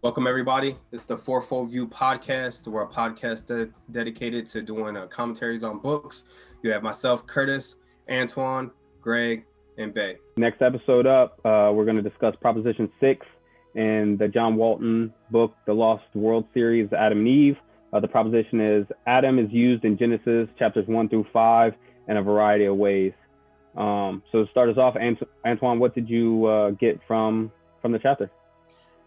Welcome, everybody. It's the Fourfold View podcast. We're a podcast dedicated to doing commentaries on books. You have myself, Curtis, Antoine, Greg, and Bay. Next episode up, we're going to discuss Proposition 6 in the John Walton book, The Lost World series, Adam and Eve. The proposition is Adam is used in Genesis chapters 1 through 5 in a variety of ways. So to start us off, Antoine, what did you get from the chapter?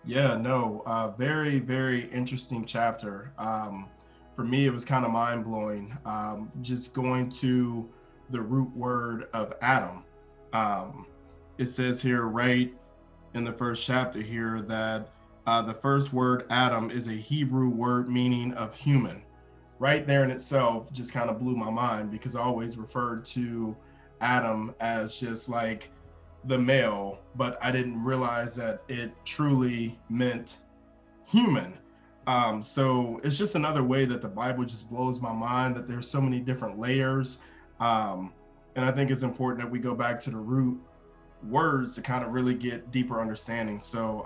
Very, very interesting chapter. For me, it was kind of mind-blowing. Just going to the root word of Adam. It says here right in the first chapter here that the first word Adam is a Hebrew word meaning of human. Right there in itself just kind of blew my mind, because I always referred to Adam as just like the male, but I didn't realize that it truly meant human. So it's just another way that the Bible just blows my mind, that there's so many different layers. And I think it's important that we go back to the root words to kind of really get deeper understanding. So,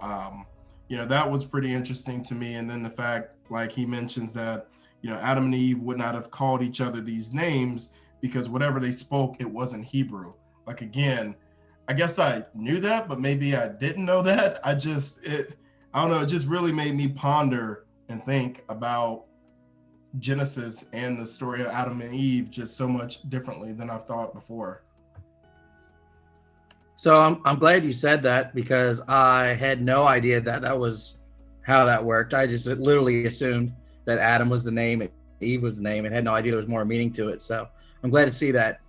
that was pretty interesting to me. And then the fact, like he mentions that, Adam and Eve would not have called each other these names because whatever they spoke, it wasn't Hebrew. Like, again, I guess I knew that, but maybe I didn't know that. I don't know. It just really made me ponder and think about Genesis and the story of Adam and Eve just so much differently than I've thought before. So I'm glad you said that, because I had no idea that was how that worked. I just literally assumed that Adam was the name, and Eve was the name, and had no idea there was more meaning to it. So I'm glad to see that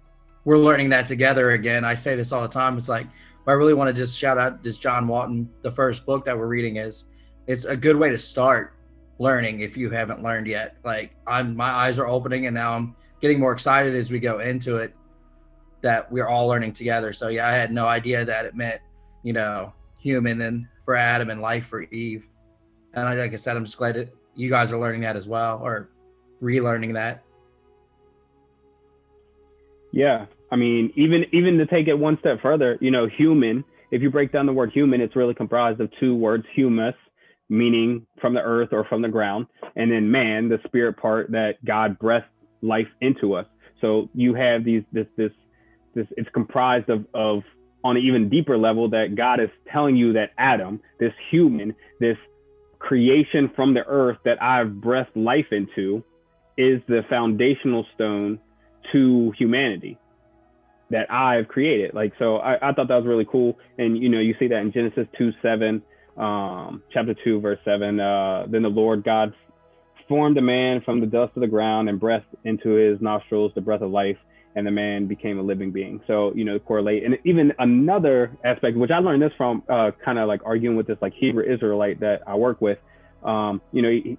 we're learning that together again. I say this all the time. It's like, I really want to just shout out this John Walton, the first book that we're reading it's a good way to start learning if you haven't learned yet. Like, my eyes are opening, and now I'm getting more excited as we go into it, that we're all learning together. So yeah, I had no idea that it meant, human and for Adam and life for Eve. And like I said, I'm just glad that you guys are learning that as well, or relearning that. Yeah, I mean, even to take it one step further, human, if you break down the word human, it's really comprised of two words: humus, meaning from the earth or from the ground, and then man, the spirit part that God breathed life into us. So you have this it's comprised of on an even deeper level, that God is telling you that Adam, this human, this creation from the earth that I've breathed life into, is the foundational stone to humanity that I've created. Like, so I thought that was really cool. And, you see that in Genesis 2:7, chapter 2, verse 7, then the Lord God formed a man from the dust of the ground and breathed into his nostrils the breath of life, and the man became a living being. So, correlate. And even another aspect, which I learned this from kind of like arguing with this like Hebrew Israelite that I work with, he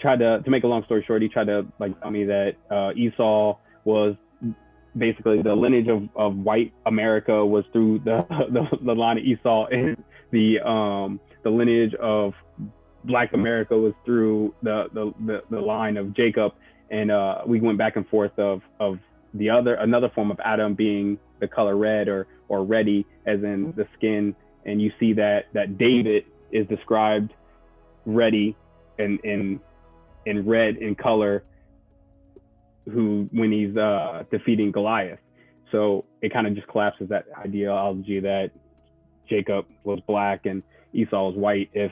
tried to make a long story short, he tried to like tell me that Esau was basically the lineage of white America was through the line of Esau, and the lineage of Black America was through the line of Jacob. And we went back and forth of another form of Adam being the color red or reddy, as in the skin. And you see that David is described reddy and in red in color, when he's defeating Goliath. So it kind of just collapses that ideology that Jacob was black and Esau was white, if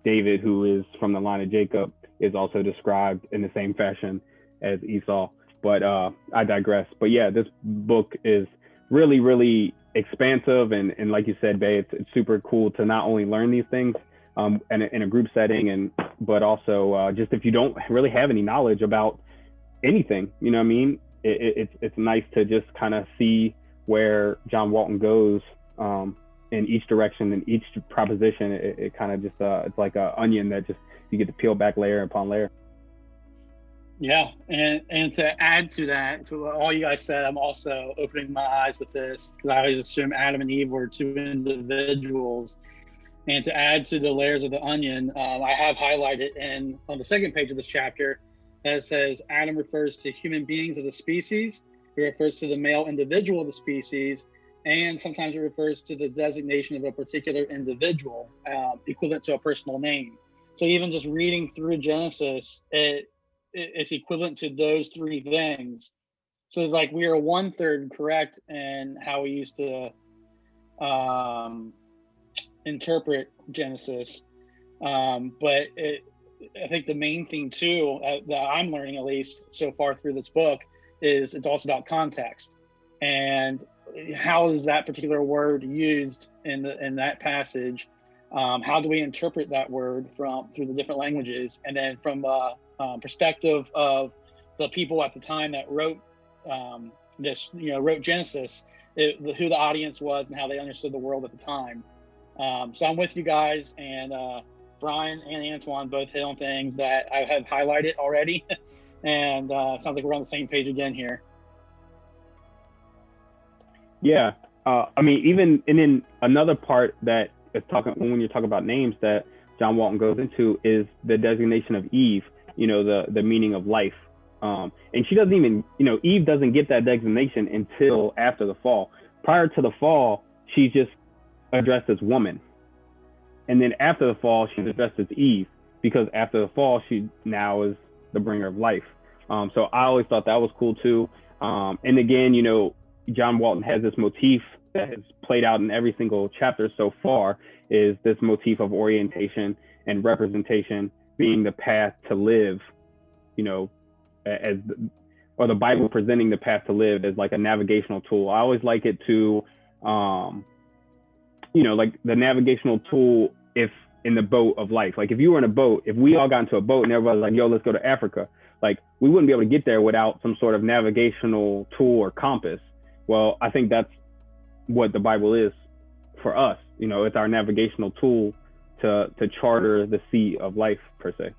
David, who is from the line of Jacob, is also described in the same fashion as Esau. But I digress. But yeah, this book is really, really expansive. And like you said, Bay, it's super cool to not only learn these things in a group setting, but also just if you don't really have any knowledge about anything, it's nice to just kind of see where John Walton goes in each direction, in each proposition. It kind of just it's like an onion that just you get to peel back layer upon layer. Yeah, and to add to that, to what all you guys said, I'm also opening my eyes with this, because I always assume Adam and Eve were two individuals. And to add to the layers of the onion, I have highlighted on the second page of this chapter that says Adam refers to human beings as a species. It refers to the male individual of the species, and sometimes it refers to the designation of a particular individual, equivalent to a personal name. So even just reading through Genesis, it's equivalent to those three things. So it's like we are 1/3 correct in how we used to interpret Genesis, but I think the main thing too that I'm learning, at least so far through this book, is it's also about context and how is that particular word used in that passage. How do we interpret that word through the different languages, and then from a perspective of the people at the time that wrote wrote Genesis, who the audience was and how they understood the world at the time. So I'm with you guys, and Brian and Antoine both hit on things that I have highlighted already, and it sounds like we're on the same page again here. Yeah, I mean, even and then another part that is talking when you're talking about names that John Walton goes into is the designation of Eve. The meaning of life. And she doesn't even, Eve doesn't get that designation until after the fall. Prior to the fall, she's just addressed as woman. And then after the fall, she's addressed as Eve, because after the fall, she now is the bringer of life. So I always thought that was cool too. And again, John Walton has this motif that has played out in every single chapter so far, is this motif of orientation and representation being the path to live, or the Bible presenting the path to live as like a navigational tool. I always like it to, like the navigational tool, if in the boat of life, like if you were in a boat, if we all got into a boat and everybody's like, yo, let's go to Africa, like we wouldn't be able to get there without some sort of navigational tool or compass. Well, I think that's what the Bible is for us. It's our navigational tool to charter the sea of life, per se.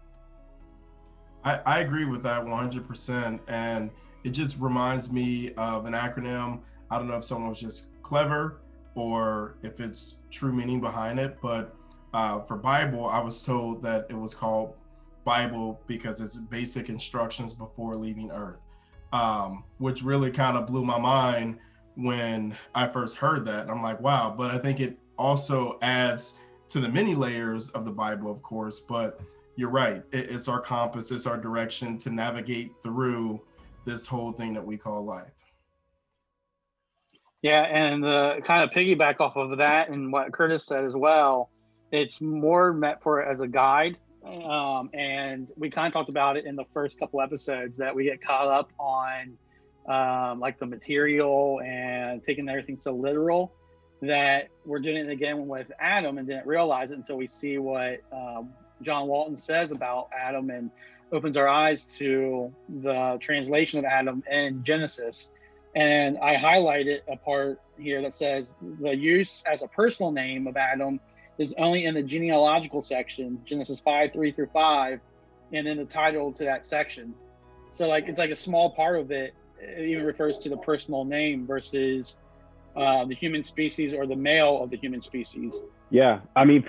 I agree with that 100%. And it just reminds me of an acronym. I don't know if someone was just clever or if it's true meaning behind it, but for Bible, I was told that it was called Bible because it's basic instructions before leaving Earth, which really kind of blew my mind when I first heard that. And I'm like, wow. But I think it also adds to the many layers of the Bible, of course, but you're right. It's our compass, it's our direction to navigate through this whole thing that we call life. Yeah, and kind of piggyback off of that and what Curtis said as well, it's more meant for as a guide. And we kind of talked about it in the first couple episodes that we get caught up on like the material and taking everything so literal that we're doing it again with Adam and didn't realize it until we see what John Walton says about Adam and opens our eyes to the translation of Adam in Genesis. And I highlighted a part here that says the use as a personal name of Adam is only in the genealogical section, Genesis 5:3-5, and then the title to that section. So like it's like a small part of it. It even refers to the personal name versus the human species or the male of the human species. Yeah, I mean,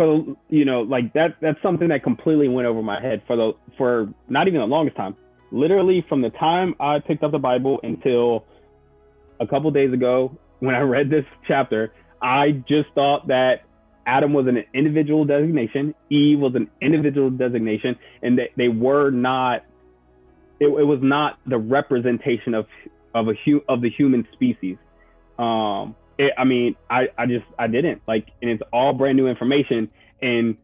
like that's something that completely went over my head for not even the longest time. Literally from the time I picked up the Bible until a couple days ago when I read this chapter, I just thought that Adam was an individual designation, Eve was an individual designation, and they were not. It was not the representation of the human species. I didn't like, and it's all brand new information, and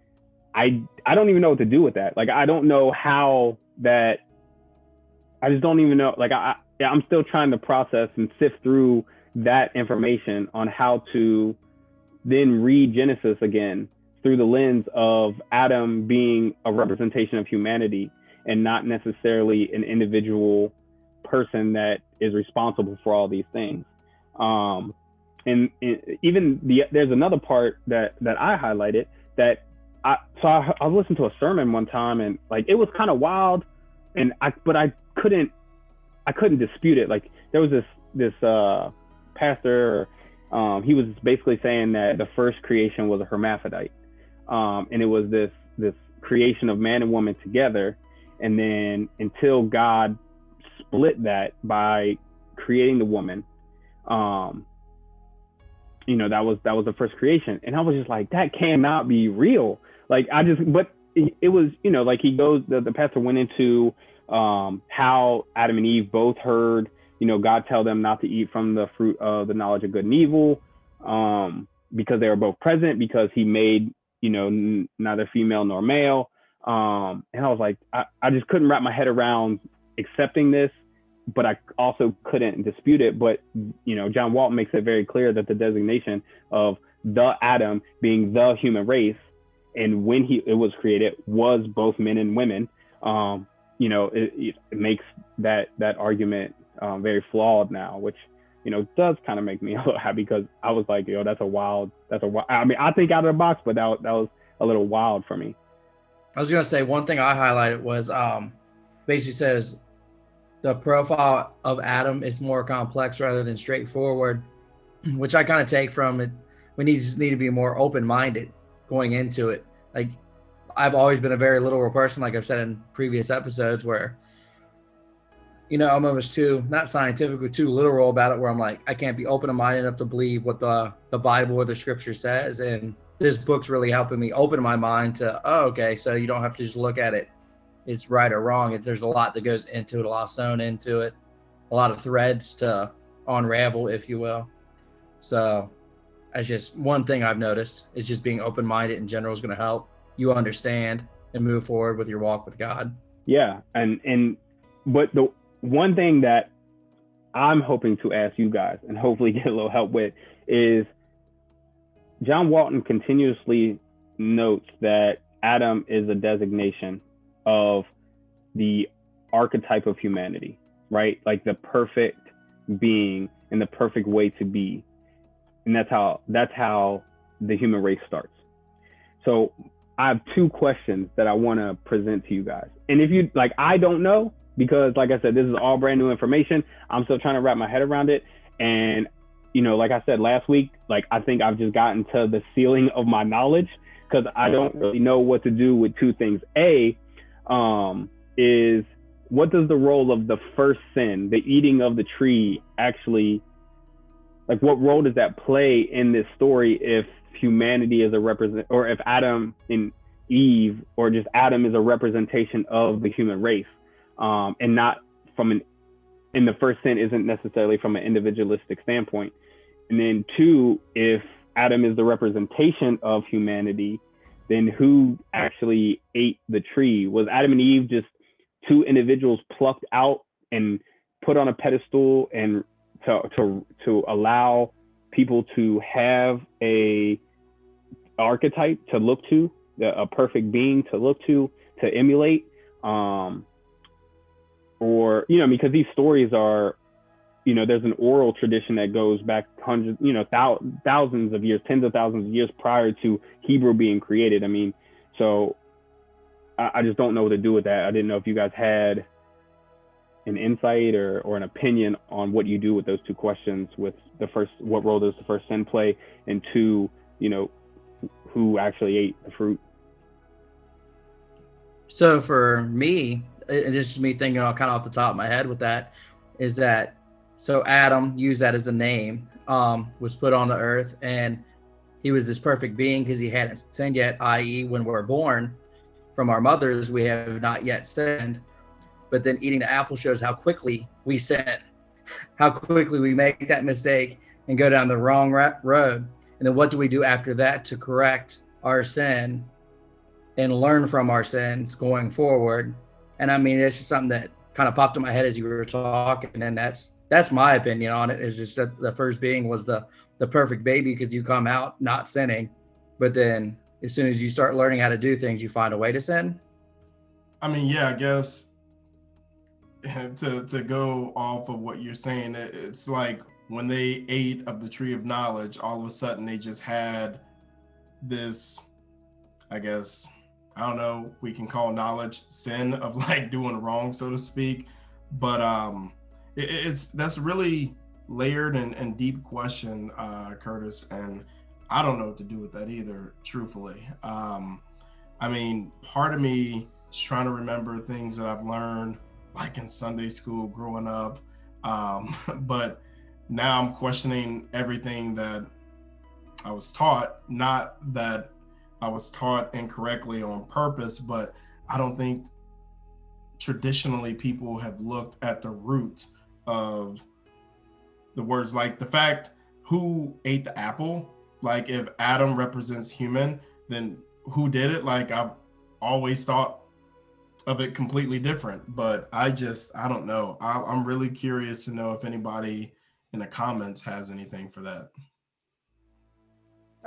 I don't even know what to do with that. Like, I don't know how that. I just don't even know. Like, I'm still trying to process and sift through that information on how to then read Genesis again through the lens of Adam being a representation of humanity and not necessarily an individual person that is responsible for all these things. And even there's another part that I highlighted that I listened to a sermon one time, and like it was kind of wild, and I couldn't dispute it. Like there was this pastor, he was basically saying that the first creation was a hermaphrodite, and it was this creation of man and woman together, and then until God split that by creating the woman, that was the first creation. And I was just like, that cannot be real. Like but it was, like he goes, the pastor went into how Adam and Eve both heard, God tell them not to eat from the fruit of the knowledge of good and evil, because they were both present, because he made, neither female nor male. And I was like, I just couldn't wrap my head around accepting this, but I also couldn't dispute it. But, John Walton makes it very clear that the designation of the Adam being the human race, and when it was created, was both men and women. It makes that argument very flawed now, which, does kind of make me a little happy, because I was like, that's a wild, I mean, I think out of the box, but that was a little wild for me. I was going to say, one thing I highlighted was basically says the profile of Adam is more complex rather than straightforward, which I kind of take from it. We need to be more open-minded going into it. Like, I've always been a very literal person, like I've said in previous episodes, where, I'm almost too, not scientific, but too literal about it, where I'm like, I can't be open-minded enough to believe what the Bible or the scripture says. And this book's really helping me open my mind to, okay, so you don't have to just look at it, it's right or wrong. There's a lot that goes into it, a lot sewn into it, a lot of threads to unravel, if you will. So that's just one thing I've noticed, is just being open-minded in general is going to help you understand and move forward with your walk with God. Yeah. But the one thing that I'm hoping to ask you guys, and hopefully get a little help with, is John Walton continuously notes that Adam is a designation of the archetype of humanity, right? Like the perfect being and the perfect way to be. And that's how the human race starts. So I have two questions that I want to present to you guys. And if you like, I don't know, because like I said, this is all brand new information. I'm still trying to wrap my head around it. And, like I said last week, like, I think I've just gotten to the ceiling of my knowledge, because I don't really know what to do with two things. A, is what does the role of the first sin, the eating of the tree, actually, like, what role does that play in this story if humanity is or if Adam and Eve, or just Adam, is a representation of the human race, and not and the first sin isn't necessarily from an individualistic standpoint. And then two, if Adam is the representation of humanity, then who actually ate the tree? Was Adam and Eve just two individuals plucked out and put on a pedestal, and to allow people to have a archetype to look to, a perfect being to look to emulate, or because these stories are, there's an oral tradition that goes back hundreds, thousands of years, tens of thousands of years prior to Hebrew being created. I mean, so I just don't know what to do with that. I didn't know if you guys had an insight or an opinion on what you do with those two questions, with the first, what role does the first sin play, and two, who actually ate the fruit? So for me, and just me thinking kind of off the top of my head with that, is that, so Adam, used that as the name, was put on the earth, and he was this perfect being because he hadn't sinned yet, i.e. when we're born from our mothers, we have not yet sinned. But then eating the apple shows how quickly we sin, how quickly we make that mistake and go down the wrong road. And then what do we do after that to correct our sin and learn from our sins going forward? And I mean, it's just something that kind of popped in my head as you were talking. And that's my opinion on it, is just that the first being was the perfect baby, because you come out not sinning. But then as soon as you start learning how to do things, you find a way to sin. I mean, yeah, I guess to go off of what you're saying, it's like when they ate of the tree of knowledge, all of a sudden they just had this, I guess, I don't know, we can call knowledge sin, of like doing wrong, so to speak. But that's really layered and deep question, Curtis, and I don't know what to do with that either, truthfully. I mean, part of me is trying to remember things that I've learned, like in Sunday school growing up, but now I'm questioning everything that I was taught. Not that I was taught incorrectly on purpose, but I don't think traditionally people have looked at the root of the words, like the fact who ate the apple. Like if Adam represents human, then who did it? Like I've always thought of it completely different, but I don't know. I'm really curious to know if anybody in the comments has anything for that.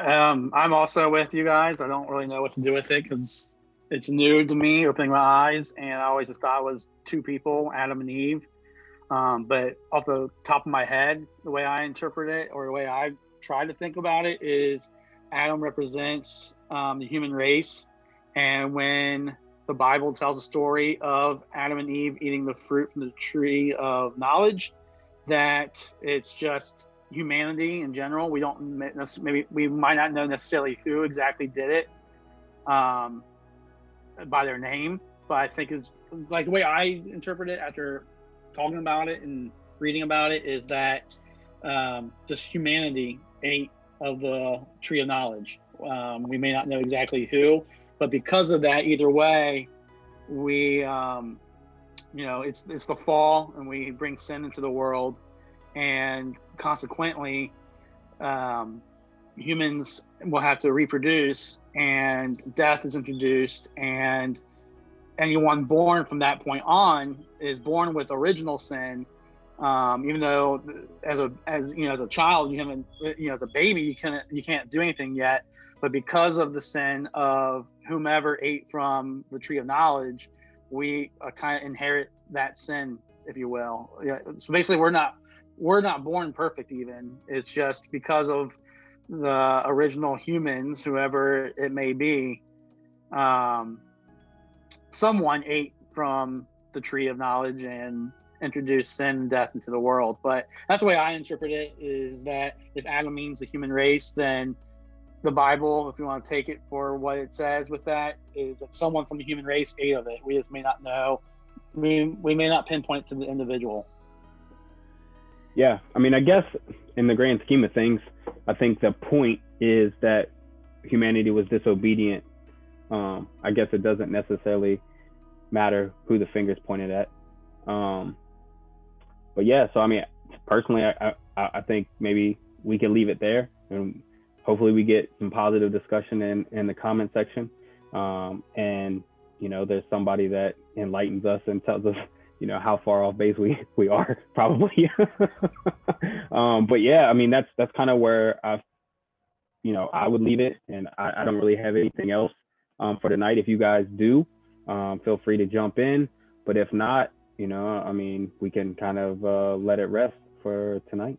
I'm also with you guys. I don't really know what to do with it because it's new to me, opening my eyes, and I always just thought it was two people, Adam and Eve. But off the top of my head, the way I interpret it, or the way I try to think about it, is Adam represents the human race. And when the Bible tells a story of Adam and Eve eating the fruit from the tree of knowledge, that it's just humanity in general. We don't maybe we might not know necessarily who exactly did it by their name, but I think it's like the way I interpret it after talking about it and reading about it is that just humanity ate of the tree of knowledge. We may not know exactly who, but because of that, either way, we it's the fall, and we bring sin into the world, and consequently humans will have to reproduce, and death is introduced, and anyone born from that point on is born with original sin. Even though as a child, you haven't, as a baby, you can't do anything yet, but because of the sin of whomever ate from the tree of knowledge, we kind of inherit that sin, if you will. Yeah. So basically, we're not born perfect. Even it's just because of the original humans, whoever it may be. Someone ate from the tree of knowledge and introduced sin and death into the world. But that's the way I interpret it, is that if Adam means the human race, then the Bible, if you want to take it for what it says with that, is that someone from the human race ate of it. We just may not know. We may not pinpoint it to the individual. Yeah, I mean, I guess in the grand scheme of things, I think the point is that humanity was disobedient. I guess it doesn't necessarily matter who the finger's pointed at. But yeah, so I mean, personally, I think maybe we can leave it there, and hopefully we get some positive discussion in the comment section. And there's somebody that enlightens us and tells us, how far off base we are probably. But yeah, I mean, that's kind of where I would leave it, and I don't really have anything else for tonight. If you guys do, feel free to jump in, but if not, I mean, we can kind of let it rest for tonight.